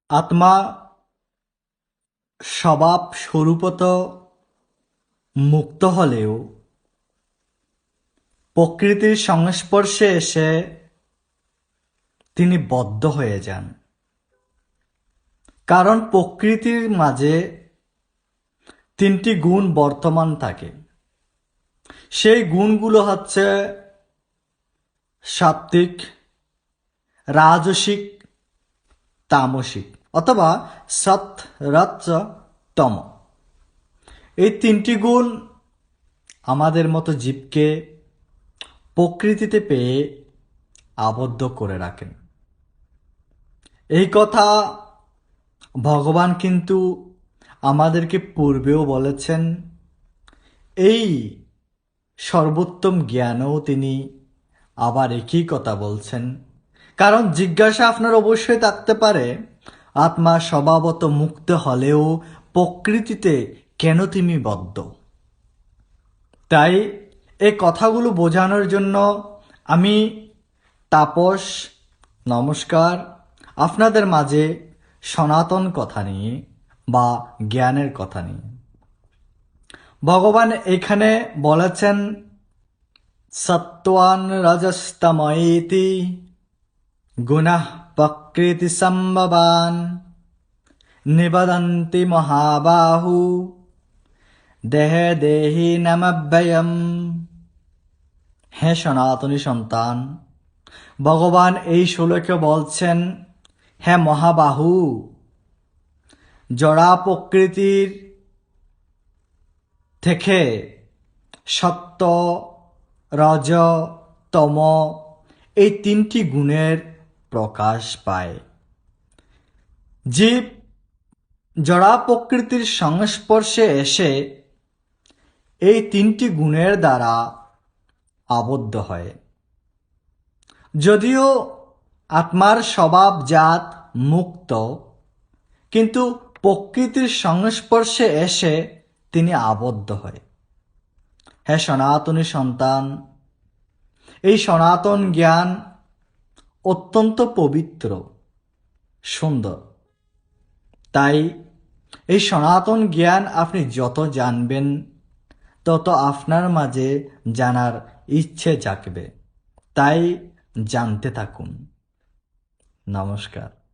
আত্মা স্বভাব স্বরূপত মুক্ত হলেও প্রকৃতির সংস্পর্শে এসে তিনি বদ্ধ হয়ে যান। কারণ প্রকৃতির মাঝে তিনটি গুণ বর্তমান থাকে। সেই গুণগুলো হচ্ছে সাত্ত্বিক, রাজসিক, তামসিক অথবা সৎ, রজ, তম। এই তিনটি গুণ আমাদের মতো জীবকে প্রকৃতিতে পেয়ে আবদ্ধ করে রাখেন। এই কথা ভগবান কিন্তু আমাদেরকে পূর্বেও বলেছেন। এই সর্বোত্তম জ্ঞানও তিনি আবার একই কথা বলছেন। কারণ জিজ্ঞাসা আপনার অবশ্যই থাকতে পারে, আত্মা স্বভাবত মুক্ত হলেও প্রকৃতিতে কেন তুমি বদ্ধ? তাই এই কথাগুলো বোঝানোর জন্য আমি তাপস নমস্কার আপনাদের মাঝে সনাতন কথা নিয়ে বা জ্ঞানের কথা নিয়ে। ভগবান এখানে বলেছেন সত্ত্বান রজস্তময়েতি গুণঃ প্রকৃতি সম্ভবান নিবদন্তি মহাবাহু দেহে দেহি নামভ্যয়ম। হে সনাতনী সন্তান, ভগবান এই শ্লোকে বলছেন, হে মহাবাহু, জড়া প্রকৃতির থেকে সত্য, রজ, তম এই তিনটি গুণের প্রকাশ পায়। জীব জড়া প্রকৃতির সংস্পর্শে এসে এই তিনটি গুণের দ্বারা আবদ্ধ হয়। যদিও আত্মার স্বভাবজাত মুক্ত, কিন্তু প্রকৃতির সংস্পর্শে এসে তিনি আবদ্ধ হয়। হে সনাতনী সন্তান, এই সনাতন জ্ঞান অত্যন্ত পবিত্র, সুন্দর। তাই এই সনাতন জ্ঞান আপনি যত জানবেন তত আপনার মাঝে জানার ইচ্ছে জাগবে। তাই জানতে থাকুন। নমস্কার।